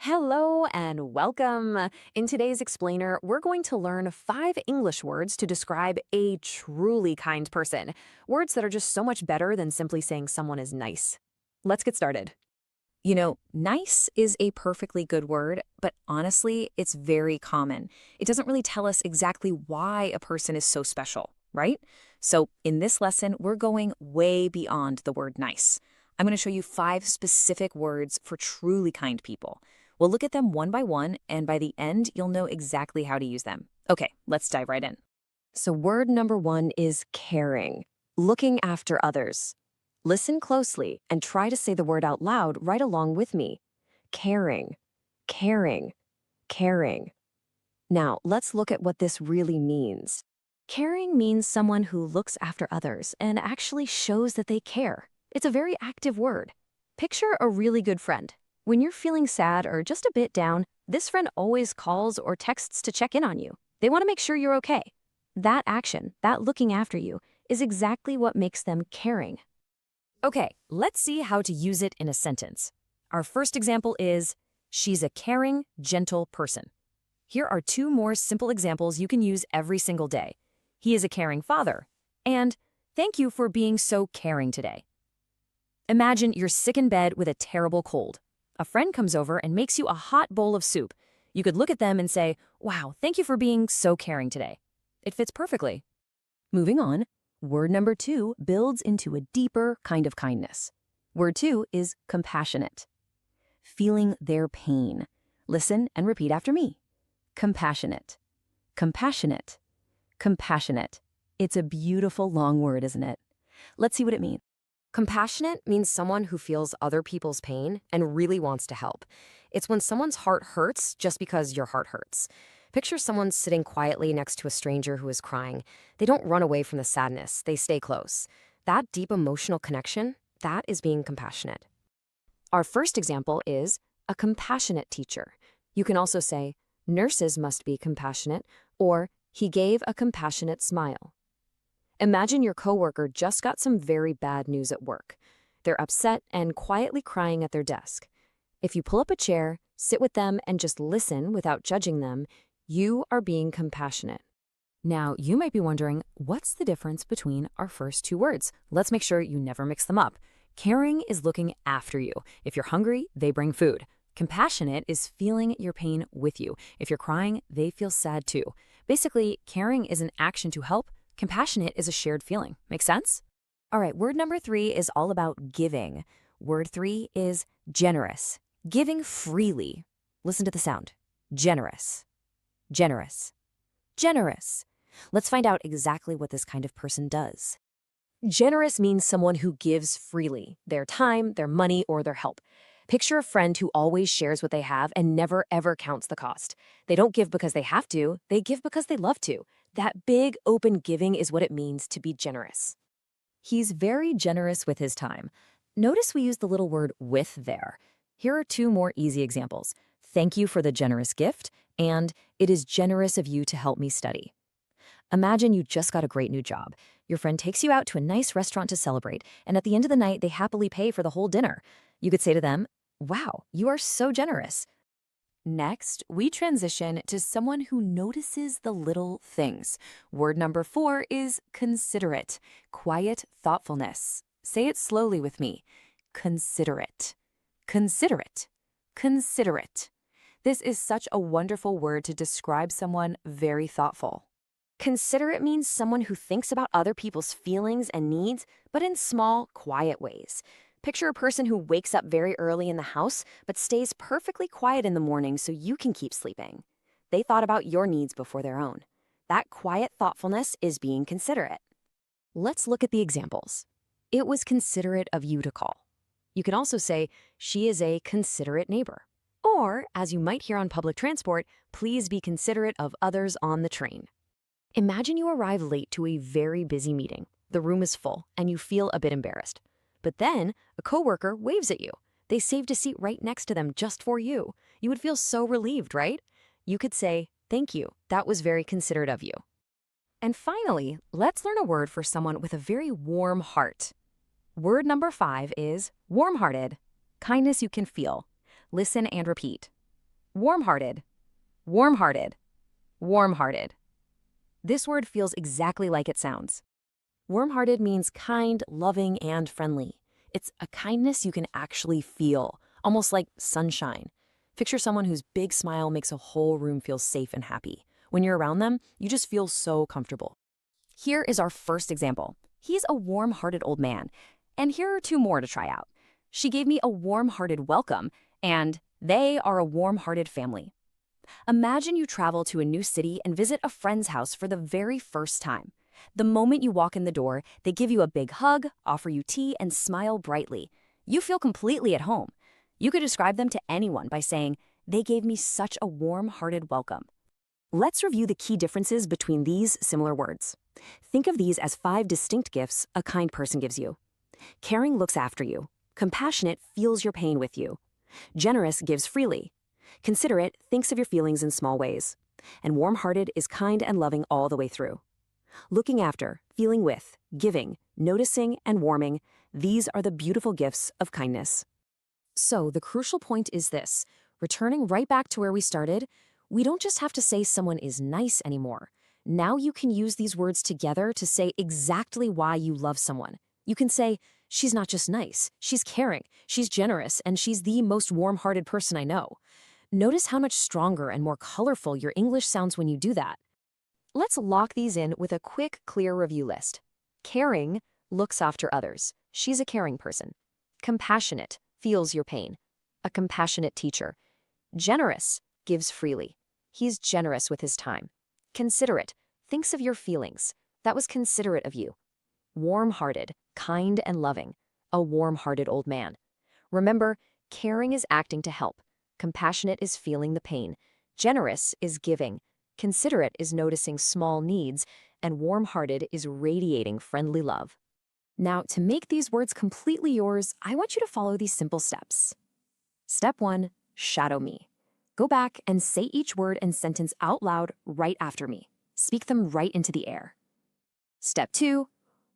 Hello and welcome. In today's explainer, we're going to learn 5 English words to describe a truly kind person. Words that are just so much better than simply saying someone is nice. Let's get started. Nice is a perfectly good word, but honestly, it's very common. It doesn't really tell us exactly why a person is so special, right? So in this lesson, we're going way beyond the word nice. I'm going to show you 5 specific words for truly kind people. We'll look at them one by one, and by the end, you'll know exactly how to use them. Okay, let's dive right in. So, word number 1 is caring, looking after others. Listen closely and try to say the word out loud right along with me. Caring, caring, caring. Now, let's look at what this really means. Caring means someone who looks after others and actually shows that they care. It's a very active word. Picture a really good friend. When you're feeling sad or just a bit down, this friend always calls or texts to check in on you. They want to make sure you're okay. That action, that looking after you, is exactly what makes them caring. Okay, let's see how to use it in a sentence. Our first example is, she's a caring, gentle person. Here are 2 more simple examples you can use every single day. He is a caring father, and thank you for being so caring today. Imagine you're sick in bed with a terrible cold. A friend comes over and makes you a hot bowl of soup. You could look at them and say, wow, thank you for being so caring today. It fits perfectly. Moving on, word number 2 builds into a deeper kind of kindness. Word 2 is compassionate. Feeling their pain. Listen and repeat after me. Compassionate, compassionate, compassionate. It's a beautiful long word, isn't it? Let's see what it means. Compassionate means someone who feels other people's pain and really wants to help. It's when someone's heart hurts just because your heart hurts. Picture someone sitting quietly next to a stranger who is crying. They don't run away from the sadness, they stay close. That deep emotional connection, that is being compassionate. Our first example is a compassionate teacher. You can also say, nurses must be compassionate, or he gave a compassionate smile. Imagine your coworker just got some very bad news at work. They're upset and quietly crying at their desk. If you pull up a chair, sit with them, and just listen without judging them, you are being compassionate. Now, you might be wondering, what's the difference between our first 2 words? Let's make sure you never mix them up. Caring is looking after you. If you're hungry, they bring food. Compassionate is feeling your pain with you. If you're crying, they feel sad too. Basically, caring is an action to help. Compassionate is a shared feeling. Make sense? All right, word number 3 is all about giving. Word 3 is generous. Giving freely. Listen to the sound. Generous. Generous. Generous. Let's find out exactly what this kind of person does. Generous means someone who gives freely, their time, their money, or their help. Picture a friend who always shares what they have and never ever counts the cost. They don't give because they have to, they give because they love to. That big, open giving is what it means to be generous. He's very generous with his time. Notice we use the little word with there. Here are 2 more easy examples. Thank you for the generous gift, and it is generous of you to help me study. Imagine you just got a great new job. Your friend takes you out to a nice restaurant to celebrate, and at the end of the night, they happily pay for the whole dinner. You could say to them, wow, you are so generous. Next, we transition to someone who notices the little things. Word number 4 is considerate, quiet thoughtfulness. Say it slowly with me. Considerate, considerate, considerate. This is such a wonderful word to describe someone very thoughtful. Considerate means someone who thinks about other people's feelings and needs, but in small, quiet ways. Picture a person who wakes up very early in the house, but stays perfectly quiet in the morning so you can keep sleeping. They thought about your needs before their own. That quiet thoughtfulness is being considerate. Let's look at the examples. It was considerate of you to call. You can also say, she is a considerate neighbor. Or, as you might hear on public transport, please be considerate of others on the train. Imagine you arrive late to a very busy meeting. The room is full, and you feel a bit embarrassed. But then, a coworker waves at you. They saved a seat right next to them just for you. You would feel so relieved, right? You could say, thank you, that was very considerate of you. And finally, let's learn a word for someone with a very warm heart. Word number 5 is warm-hearted. Kindness you can feel. Listen and repeat. Warm-hearted, warm-hearted, warm-hearted. This word feels exactly like it sounds. Warm-hearted means kind, loving, and friendly. It's a kindness you can actually feel, almost like sunshine. Picture someone whose big smile makes a whole room feel safe and happy. When you're around them, you just feel so comfortable. Here is our first example. He's a warm-hearted old man. And here are two more to try out. She gave me a warm-hearted welcome, and they are a warm-hearted family. Imagine you travel to a new city and visit a friend's house for the very first time. The moment you walk in the door, they give you a big hug, offer you tea, and smile brightly. You feel completely at home. You could describe them to anyone by saying, "They gave me such a warm-hearted welcome." Let's review the key differences between these similar words. Think of these as 5 distinct gifts a kind person gives you. Caring looks after you. Compassionate feels your pain with you. Generous gives freely. Considerate thinks of your feelings in small ways. And warm-hearted is kind and loving all the way through. Looking after, feeling with, giving, noticing, and warming, these are the beautiful gifts of kindness. So the crucial point is this: returning right back to where we started, we don't just have to say someone is nice anymore. Now you can use these words together to say exactly why you love someone. You can say, "She's not just nice, she's caring, she's generous, and she's the most warm-hearted person I know." Notice how much stronger and more colorful your English sounds when you do that. Let's lock these in with a quick, clear review list. Caring looks after others. She's a caring person. Compassionate feels your pain. A compassionate teacher. Generous gives freely. He's generous with his time. Considerate thinks of your feelings. That was considerate of you. Warm-hearted, kind and loving. A warm-hearted old man. Remember, caring is acting to help. Compassionate is feeling the pain. Generous is giving. Considerate is noticing small needs. And warm-hearted is radiating friendly love. Now, to make these words completely yours, I want you to follow these simple steps. Step 1, shadow me. Go back and say each word and sentence out loud right after me. Speak them right into the air. Step 2,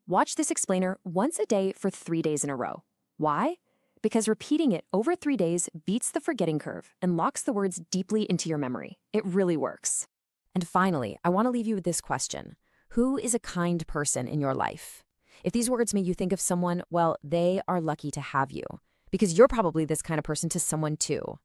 watch this explainer once a day for 3 days in a row. Why? Because repeating it over 3 days beats the forgetting curve and locks the words deeply into your memory. It really works. And finally, I want to leave you with this question. Who is a kind person in your life? If these words make you think of someone, well, they are lucky to have you, because you're probably this kind of person to someone too.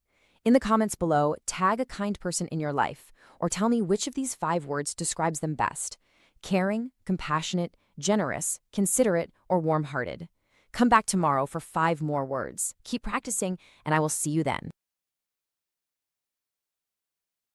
In the comments below, tag a kind person in your life, or tell me which of these 5 words describes them best: caring, compassionate, generous, considerate, or warm-hearted. Come back tomorrow for 5 more words. Keep practicing, and I will see you then.